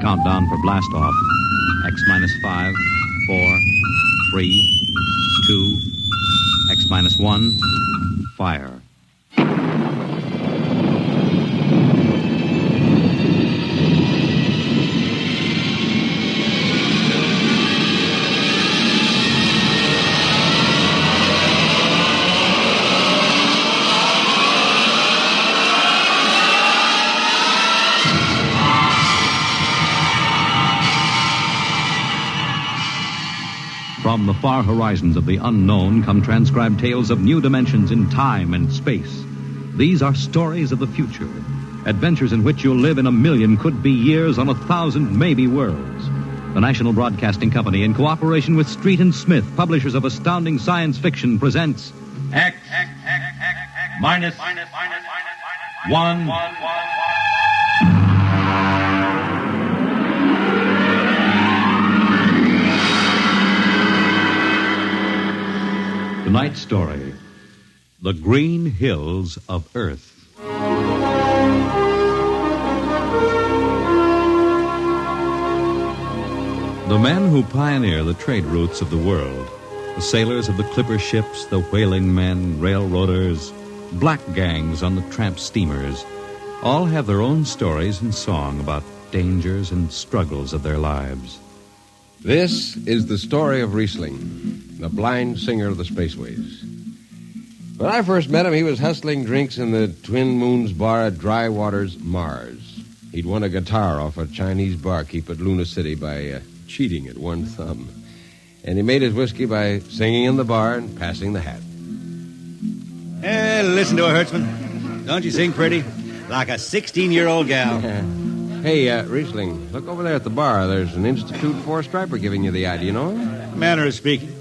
Countdown for blast off. X minus 5, 4, 3, 2, X minus 1, fire. From the far horizons of the unknown come transcribed tales of new dimensions in time and space. These are stories of the future, adventures in which you'll live in a million could-be years on 1,000 maybe worlds. The National Broadcasting Company, in cooperation with Street and Smith, publishers of astounding science fiction, presents X minus 1. Tonight's story, The Green Hills of Earth. The men who pioneer the trade routes of the world, the sailors of the clipper ships, the whaling men, railroaders, black gangs on the tramp steamers, all have their own stories and song about dangers and struggles of their lives. This is the story of Riesling, the blind singer of the spaceways. When I first met him, he was hustling drinks in the Twin Moons bar at Dry Waters, Mars. He'd won a guitar off a Chinese barkeep at Luna City by cheating at one thumb. And he made his whiskey by singing in the bar and passing the hat. Hey, listen to her, Hertzman. Don't you sing pretty? Like a 16-year-old gal. Hey, Riesling, look over there at the bar. There's an Institute 4 striper giving you the eye. Do you know him? Manner of speaking.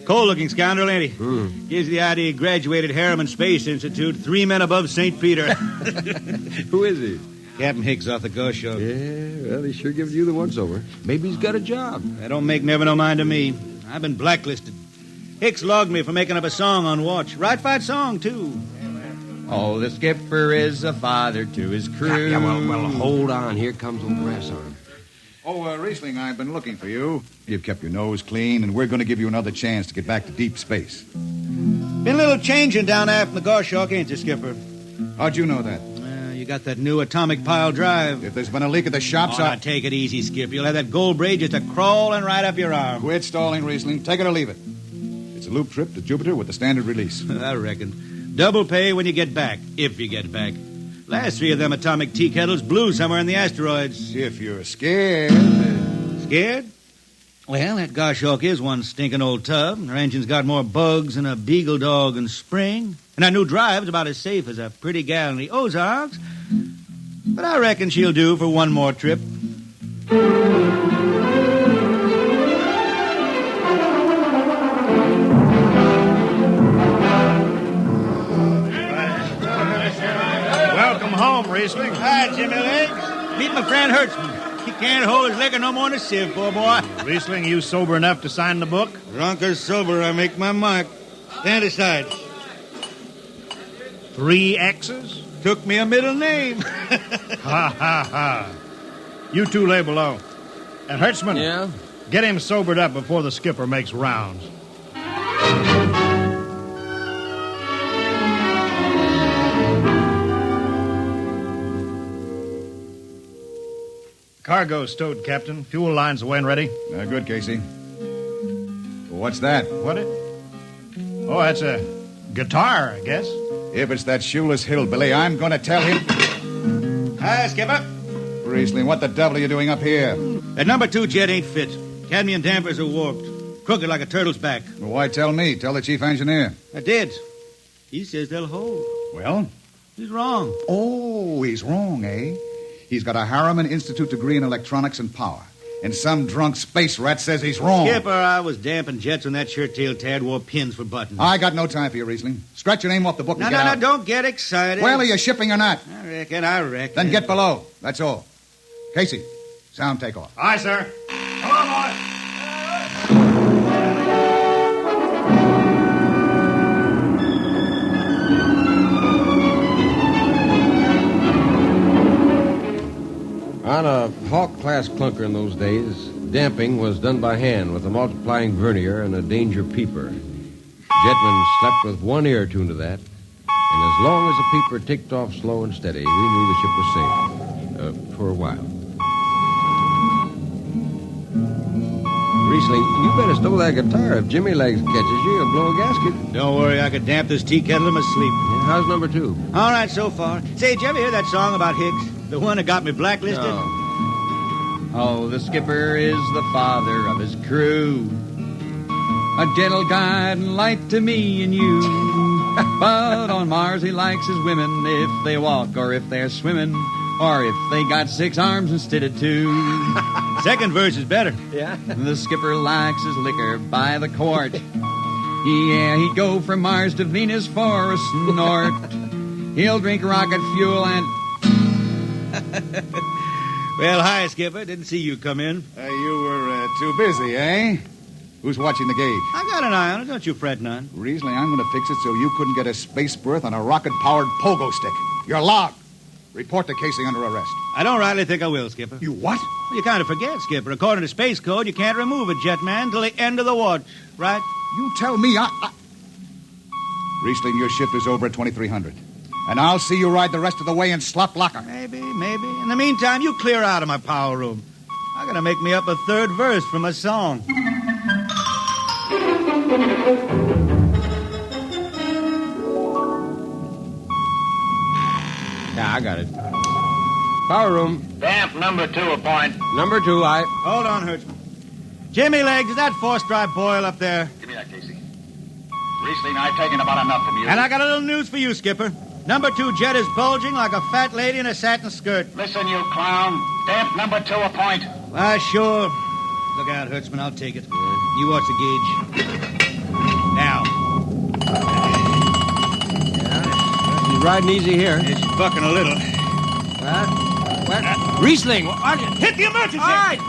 Cold-looking scoundrel, ain't he? Gives the idea he graduated Harriman Space Institute, 3 men above St. Peter. Who is he? Captain Hicks off the Ghost Show. Yeah, well, he's sure giving you the once-over. Maybe he's got a job. That don't make never no mind to me. I've been blacklisted. Hicks logged me for making up a song on watch. Right fight song, too. Oh, the skipper is a father to his crew. Yeah, well, hold on. Here comes old Brass Arm. Oh, Riesling, I've been looking for you. You've kept your nose clean, and we're going to give you another chance to get back to deep space. Been a little changing down aft in the Goshawk, ain't you, Skipper? How'd you know that? You got that new atomic pile drive. If there's been a leak at the shops, Now take it easy, Skip. You'll have that gold braid just a-crawling right up your arm. Quit stalling, Riesling. Take it or leave it. It's a loop trip to Jupiter with the standard release. I reckon. Double pay when you get back, if you get back. Last 3 of them atomic tea kettles blew somewhere in the asteroids. If you're scared. Scared? Well, that Goshawk is one stinking old tub. Her engine's got more bugs than a beagle dog in spring. And our new drive's about as safe as a pretty gal in the Ozarks. But I reckon she'll do for one more trip. Welcome home, Riesling. Hi, Jimmy Legs. Meet my friend Hertzman. He can't hold his liquor no more than a sieve, poor boy. Riesling, you sober enough to sign the book? Drunk or sober, I make my mark. Stand aside. 3 X's? Took me a middle name. Ha, ha, ha. You 2 lay below. And Hertzman, Yeah? get him sobered up before the skipper makes rounds. Cargo stowed, Captain. Fuel lines away and ready. Good, Casey. What's that? What it? Oh, that's a guitar, I guess. If it's that shoeless hillbilly, I'm going to tell him. Hi, Skipper. Riesling, what the devil are you doing up here? That number 2 jet ain't fit. Cadmium dampers are warped. Crooked like a turtle's back. Well, why tell me? Tell the chief engineer. I did. He says they'll hold. Well? He's wrong. Oh, he's wrong, eh? He's got a Harriman Institute degree in electronics and power. And some drunk space rat says he's wrong. Skipper, I was damping jets when that shirt-tailed tad wore pins for buttons. I got no time for you, Riesling. Scratch your name off the book and get out. No, don't get excited. Well, are you shipping or not? I reckon. Then get below. That's all. Casey, sound takeoff. Aye, sir. Come on, boy. On a Hawk-class clunker in those days, damping was done by hand with a multiplying vernier and a danger peeper. Jetmen slept with one ear tuned to that, and as long as the peeper ticked off slow and steady, we knew the ship was safe. For a while. Riesling, you better stow that guitar. If Jimmy Legs catches you, he'll blow a gasket. Don't worry, I could damp this tea kettle in my sleep. Yeah, how's number 2? All right, so far. Say, did you ever hear that song about Hicks? The one that got me blacklisted? No. Oh, the skipper is the father of his crew. A gentle guide and light to me and you. But on Mars he likes his women if they walk or if they're swimming or if they got 6 arms instead of 2. Second verse is better. Yeah? The skipper likes his liquor by the quart. Yeah, he'd go from Mars to Venus for a snort. He'll drink rocket fuel and... Well, hi, Skipper. Didn't see you come in. You were too busy, eh? Who's watching the gauge? I got an eye on it. Don't you fret none. Riesling, I'm going to fix it so you couldn't get a space berth on a rocket-powered pogo stick. You're logged. Report to Casey under arrest. I don't rightly think I will, Skipper. You what? Well, you kind of forget, Skipper. According to Space Code, you can't remove a jetman till the end of the watch, right? You tell me Riesling, your shift is over at 2300. And I'll see you ride the rest of the way in slop locker. Maybe. In the meantime, you clear out of my power room. I gotta make me up a third verse from a song. Yeah, I got it. Power room. Damp number 2 a point. Number 2, I... Hold on, Hertzman. Jimmy Legs, is that force-drive boil up there? Give me that, Casey. Riesling, I've taken about enough from you. And I got a little news for you, Skipper. Number 2 jet is bulging like a fat lady in a satin skirt. Listen, you clown. Damp number 2 a point. Why, sure. Look out, Hertzman. I'll take it. You watch the gauge. Now. Yeah, he's riding easy here. It's bucking a little. What? Riesling! Hit the emergency! All right.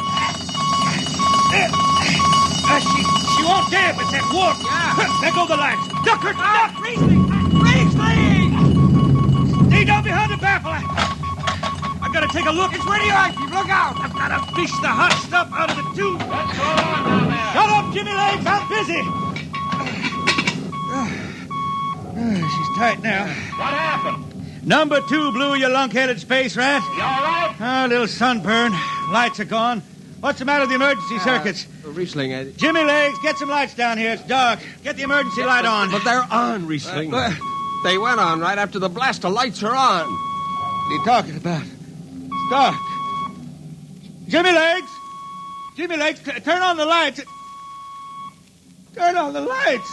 She won't damp. It's that warp. Yeah. There go the lights. Duck her. Duck. Riesling! Stay down behind the baffle. I gotta take a look. It's radioactive. Look out. I've gotta fish the hot stuff out of the tube. What's going on down there? Shut up, Jimmy Legs. I'm busy. She's tight now. What happened? Number 2 blew, you lunk-headed space rat. You all right? A little sunburn. Lights are gone. What's the matter with the emergency circuits? Riesling, Jimmy Legs, get some lights down here. It's dark. Get the emergency light on. But they're on, Riesling. They went on right after the blast. The lights are on. What are you talking about? It's dark. Jimmy Legs! Jimmy Legs, turn on the lights. Turn on the lights.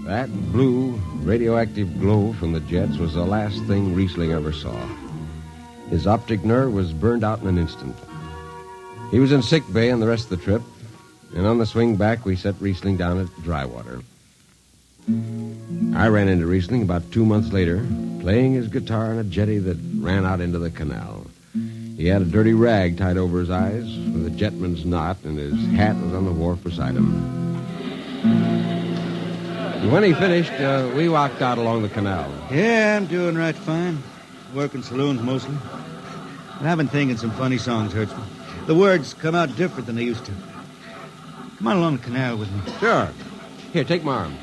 That blue, radioactive glow from the jets was the last thing Riesling ever saw. His optic nerve was burned out in an instant. He was in sick bay on the rest of the trip, and on the swing back, we set Riesling down at Drywater. I ran into Riesling about 2 months later, playing his guitar on a jetty that ran out into the canal. He had a dirty rag tied over his eyes with a jetman's knot, and his hat was on the wharf beside him. And when he finished, we walked out along the canal. Yeah, I'm doing right fine. Working saloons mostly. But I've been thinking some funny songs, Hertzman. The words come out different than they used to. Come on along the canal with me. Sure. Here, take my arm.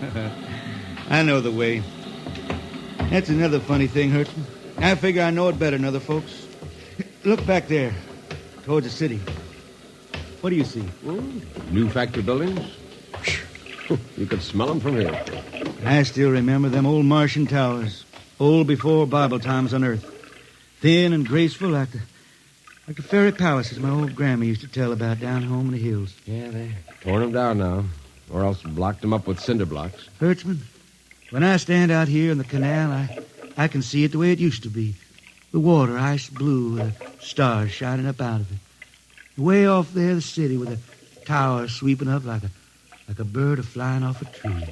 I know the way. That's another funny thing, Hertzman. I figure I know it better than other folks. Look back there, towards the city. What do you see? New factory buildings? You could smell them from here. I still remember them old Martian towers, old before Bible times on Earth. Thin and graceful like the fairy palaces my old grandma used to tell about down home in the hills. Yeah, they torn them down now, or else blocked them up with cinder blocks. Hertzman, when I stand out here in the canal, I can see it the way it used to be. The water ice blue with the stars shining up out of it. Way off there, the city with the towers sweeping up like a bird flying off a tree.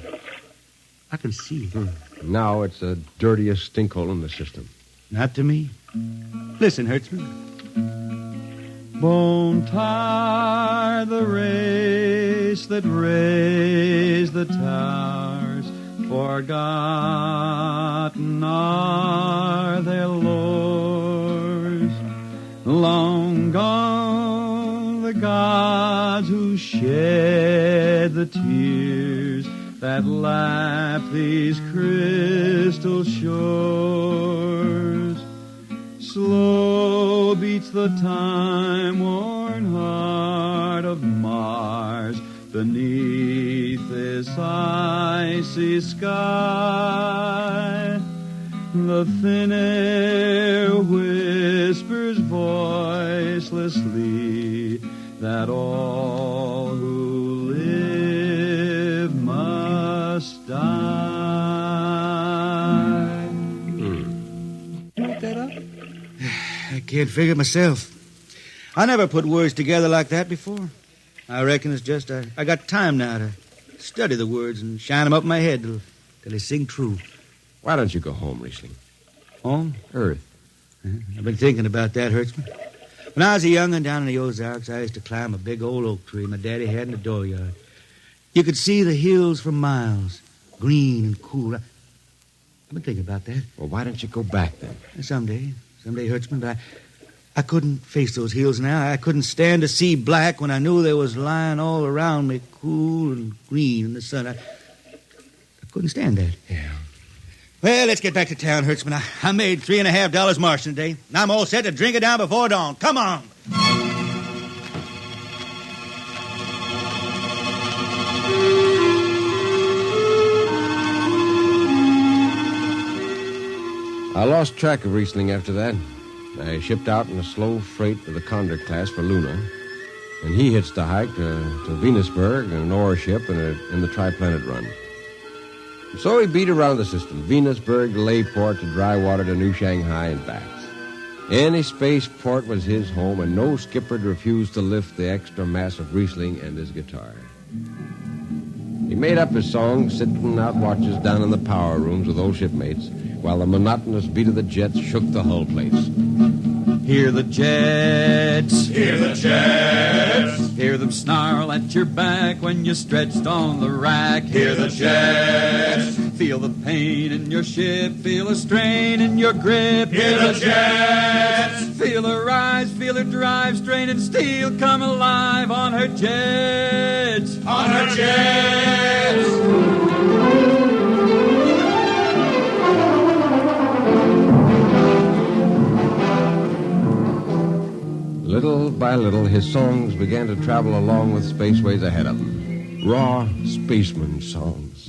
I can see it. Now it's the dirtiest stinkhole in the system. Not to me. Listen, Hertzman. Won't tire the race that raised the towers. Forgotten are their lores. Long gone the gods who shed the tears that lap these crystal shores. Slow beats the time-worn heart of Mars beneath this icy sky. The thin air whispers voicelessly that all who live must die. Look that up? I can't figure it myself. I never put words together like that before. I reckon it's just I got time now to study the words and shine them up in my head till they sing true. Why don't you go home, Riesling? Home? Earth. I've been thinking about that, Hertzman. When I was a young'un down in the Ozarks, I used to climb a big old oak tree my daddy had in the dooryard. You could see the hills for miles, green and cool. I've been thinking about that. Well, why don't you go back then? Someday, Hertzman, but I couldn't face those hills now. I couldn't stand to see black when I knew they was lying all around me, cool and green in the sun. I couldn't stand that. Yeah. Well, let's get back to town, Hertzman. I made $3.50 marching today, and I'm all set to drink it down before dawn. Come on. I lost track of Riesling after that. I shipped out in a slow freight of the Condor class for Luna, and he hitched a hike to Venusberg in an ore ship in the Triplanet run. So he beat around the system, Venusberg to Layport to Drywater to New Shanghai and back. Any spaceport was his home, and no skipper'd refuse to lift the extra mass of Riesling and his guitar. He made up his songs sitting out watches down in the power rooms with old shipmates, while the monotonous beat of the jets shook the hull plates. Hear the jets. Hear the jets. Hear them snarl at your back when you're stretched on the rack. Hear the jets. Feel the pain in your ship. Feel a strain in your grip. Hear the jets. Feel her rise, feel her drive, straining steel come alive on her jets. On her jets. Little by little, his songs began to travel along with spaceways ahead of him. Raw spaceman songs.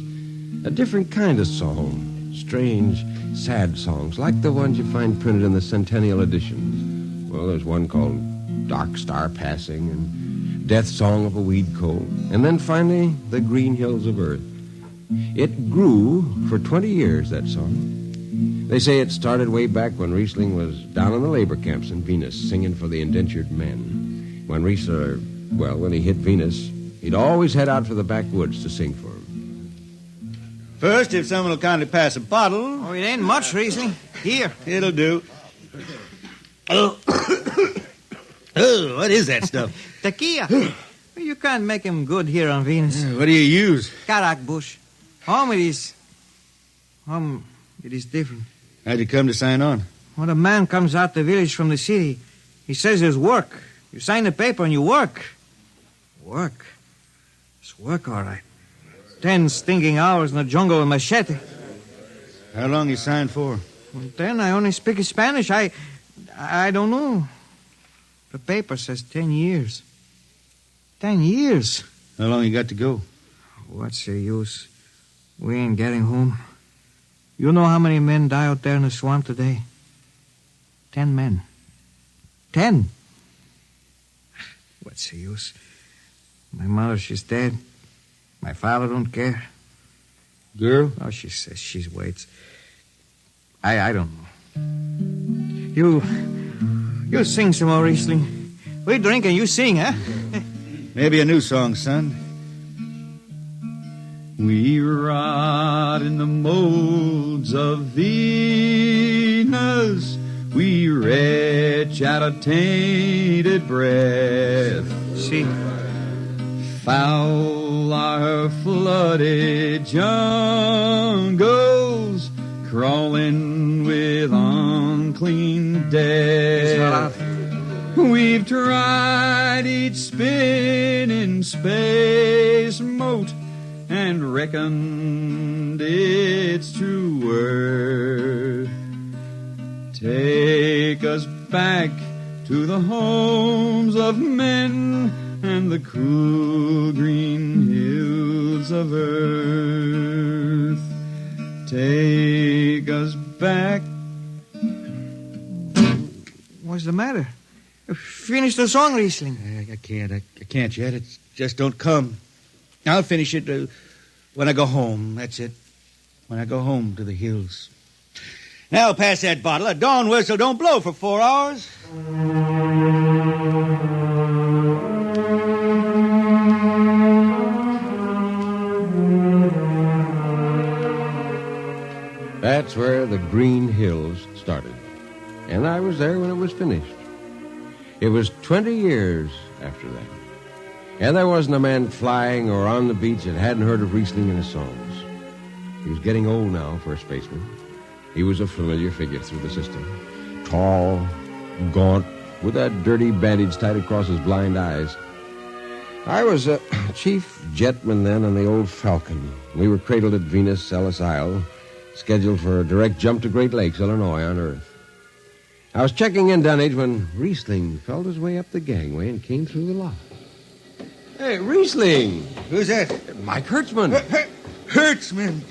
A different kind of song. Strange, sad songs, like the ones you find printed in the Centennial editions. Well, there's one called Dark Star Passing and Death Song of a Weed Coat. And then finally, The Green Hills of Earth. It grew for 20 years, that song. They say it started way back when Riesling was down in the labor camps in Venus singing for the indentured men. When he hit Venus, he'd always head out for the backwoods to sing for them. First, if someone will kindly pass a bottle. Oh, it ain't much, Riesling. Here. It'll do. Oh, what is that stuff? Tequila. You can't make him good here on Venus. What do you use? Karak bush. It is different. How'd you come to sign on? When a man comes out the village from the city, he says there's work. You sign the paper and you work. Work? It's work, all right. 10 stinking hours in the jungle with machete. How long you signed for? Well, then I only speak Spanish. I don't know. The paper says 10 years. 10 years? How long you got to go? What's the use? We ain't getting home. You know how many men die out there in the swamp today? 10 men. 10. What's the use? My mother, she's dead. My father don't care. Girl? Oh, she says she waits. I don't know. You sing some more, Riesling. We drink and you sing, huh? Maybe a new song, son. We rot in the molds of Venus. We retch catch at a tainted breath. See, Foul are flooded jungles, crawling with unclean death. We've tried each spinning space moat and reckoned its true worth. Take us back to the homes of men and the cool green hills of earth. Take us back. what's the matter? Finish the song, Riesling. I can't yet. It just don't come. I'll finish it when I go home. That's it. When I go home to the hills. Now pass that bottle. A dawn whistle don't blow for 4 hours. That's where the Green Hills started. And I was there when it was finished. It was 20 years after that. And there wasn't a man flying or on the beach that hadn't heard of Riesling in his songs. He was getting old now for a spaceman. He was a familiar figure through the system. Tall, gaunt, with that dirty bandage tied across his blind eyes. I was a chief jetman then on the old Falcon. We were cradled at Venus, Ellis Isle, scheduled for a direct jump to Great Lakes, Illinois, on Earth. I was checking in, Dunwich, when Riesling felt his way up the gangway and came through the lock. Hey, Riesling! Who's that? Mike Hertzman. Hertzman.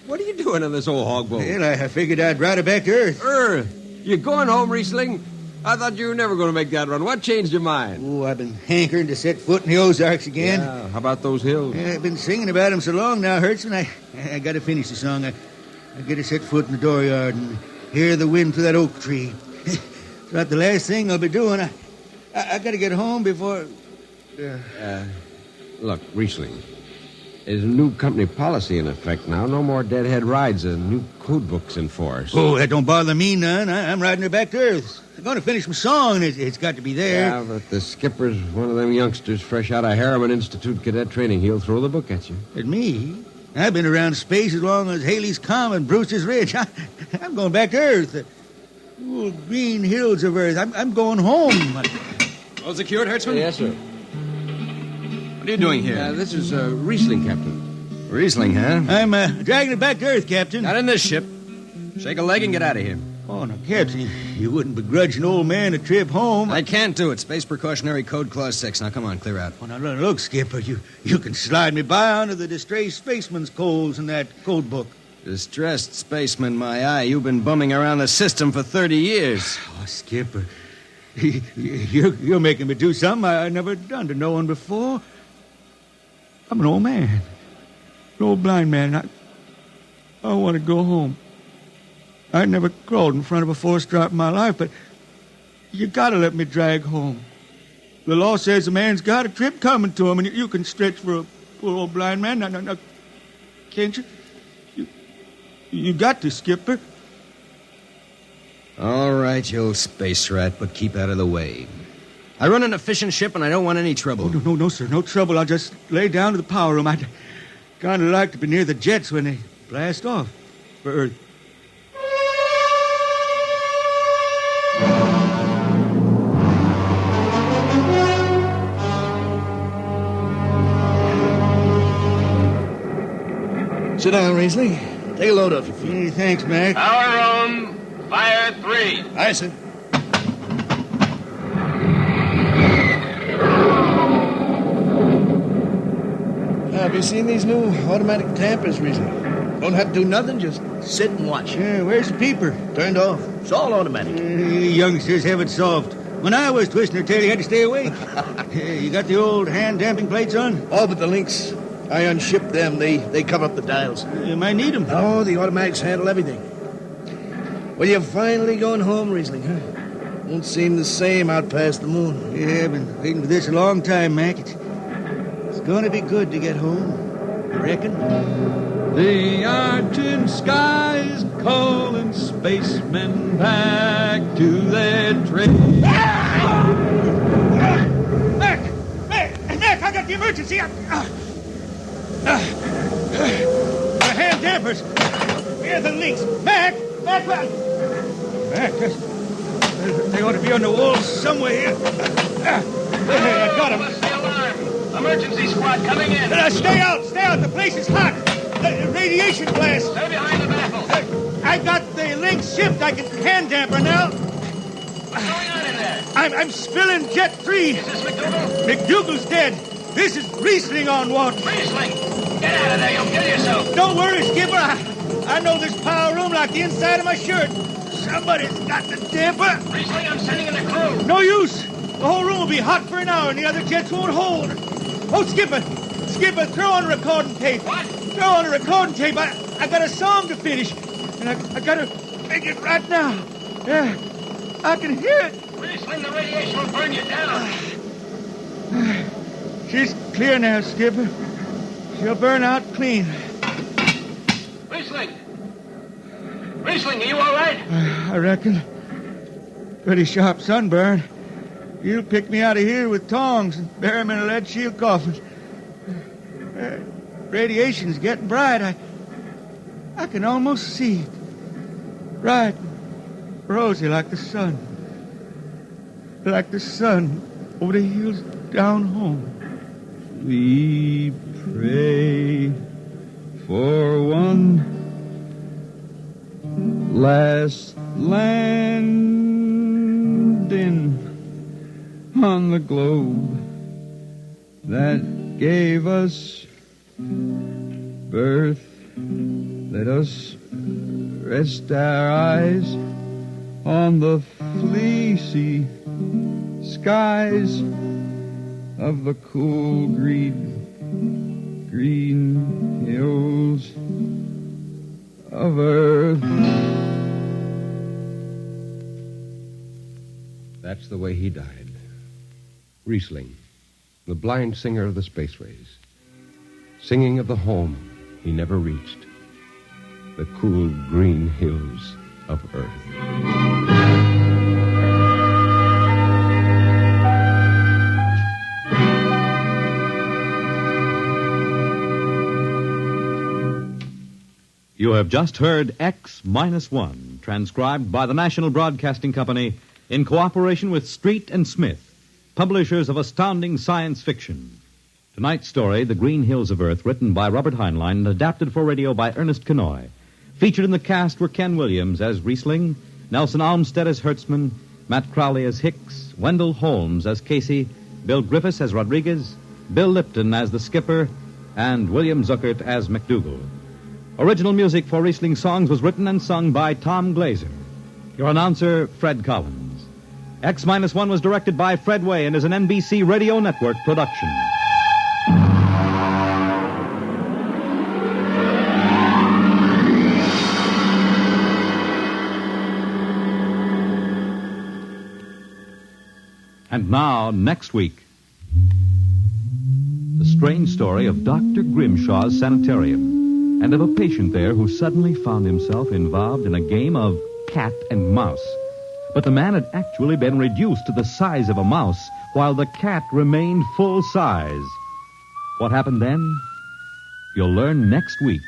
What are you doing on this old hog boat? Well, I figured I'd ride it back to Earth. Earth? You going home, Riesling? I thought you were never going to make that run. What changed your mind? Oh, I've been hankering to set foot in the Ozarks again. Yeah, how about those hills? I've been singing about them so long now, Hertzman. I got to finish the song. I got to set foot in the dooryard and hear the wind through that oak tree. It's about the last thing I'll be doing. I got to get home before... Look, Riesling, there's a new company policy in effect now. No more deadhead rides. A new code book's in force. Oh, that don't bother me none. I'm riding her back to Earth. I'm going to finish my song. It's got to be there. Yeah, but the skipper's one of them youngsters fresh out of Harriman Institute cadet training. He'll throw the book at you. At me? I've been around space as long as Haley's Common, Brewster's Ridge. I'm going back to Earth. The green hills of Earth. I'm going home. All secured, Hertzman? Yes, sir. What are you doing here? This is Riesling, Captain. Riesling, huh? I'm dragging it back to Earth, Captain. Not in this ship. Shake a leg and get out of here. Oh, no, Captain, you wouldn't begrudge an old man a trip home. I can't do it. Space Precautionary Code Clause 6. Now, come on, clear out. Oh, now, look, Skipper, you can slide me by onto the distressed spaceman's coals in that code book. Distressed spaceman, my eye. You've been bumming around the system for 30 years. Oh, Skipper, you're making me do something I never done to no one before. I'm an old man, an old blind man. I want to go home. I never crawled in front of a force drop in my life, but you got to let me drag home. The law says a man's got a trip coming to him, and you can stretch for a poor old blind man. Now, can't you? You got to, Skipper. All right, you old space rat, but keep out of the way. I run an efficient ship, and I don't want any trouble. Oh, no, sir, no trouble. I'll just lay down to the power room. I'd kind of like to be near the jets when they blast off for Earth. Sit down, Riesling. Take a load off your feet. Hey, thanks, Mac. Power room, fire 3. Aye, sir. Have you seen these new automatic tampers, Riesling? Don't have to do nothing, just sit and watch. Yeah, where's the peeper? Turned off. It's all automatic. You youngsters have it soft. When I was twisting her tail, you had to stay awake. You got the old hand-damping plates on? All but the links. I unshipped them. They cover up the dials. You might need them. Oh, the automatics handle everything. Well, you're finally going home, Riesling, huh? Won't seem the same out past the moon. Yeah, I've been waiting for this a long time, Mac. It's going to be good to get home. You reckon? The argent skies calling spacemen back to their trade. Mac, I got the emergency. The hand dampers. Where are the links? Mac, they ought to be on the wall somewhere here. I got them. Bust the alarm. Emergency squad coming in. Stay out. The place is hot. Radiation blast. Stay behind the baffle. I got the links shipped. I can hand damper now. What's going on in there? I'm spilling Jet 3. Is this McDougal? McDougal's dead. This is Riesling on watch. Riesling! Get out of there. You'll kill yourself. Don't worry, Skipper. I know this power room like the inside of my shirt. Somebody's got the damper. Riesling, I'm sending in a crew. No use. The whole room will be hot for an hour and the other jets won't hold. Oh, Skipper, throw on recording tape. What? Throw on a recording tape. I got a song to finish. And I got to make it right now. Yeah, I can hear it. Riesling, the radiation will burn you down. She's clear now, Skipper. She'll burn out clean. Riesling, are you all right? I reckon. Pretty sharp sunburn. You'll pick me out of here with tongs and bury me in a lead shield coffin. Radiation's getting bright. I can almost see it. Bright, rosy like the sun. Like the sun over the hills down home. We pray for one last landing on the globe that gave us birth. Let us rest our eyes on the fleecy skies of the cool green hills of earth. That's the way he died. Riesling, the blind singer of the spaceways, singing of the home he never reached, the cool green hills of Earth. You have just heard X-1, transcribed by the National Broadcasting Company in cooperation with Street and Smith, publishers of astounding science fiction. Tonight's story, The Green Hills of Earth, written by Robert Heinlein and adapted for radio by Ernest Kenoy. Featured in the cast were Ken Williams as Riesling, Nelson Almstead as Hertzman, Matt Crowley as Hicks, Wendell Holmes as Casey, Bill Griffiths as Rodriguez, Bill Lipton as the Skipper, and William Zuckert as McDougal. Original music for Riesling songs was written and sung by Tom Glazer. Your announcer, Fred Collins. X-1 was directed by Fred Way and is an NBC Radio Network production. And now, next week, the strange story of Dr. Grimshaw's sanitarium and of a patient there who suddenly found himself involved in a game of cat and mouse. But the man had actually been reduced to the size of a mouse, while the cat remained full size. What happened then? You'll learn next week.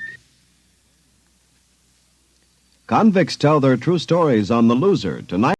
Convicts tell their true stories on The Loser tonight.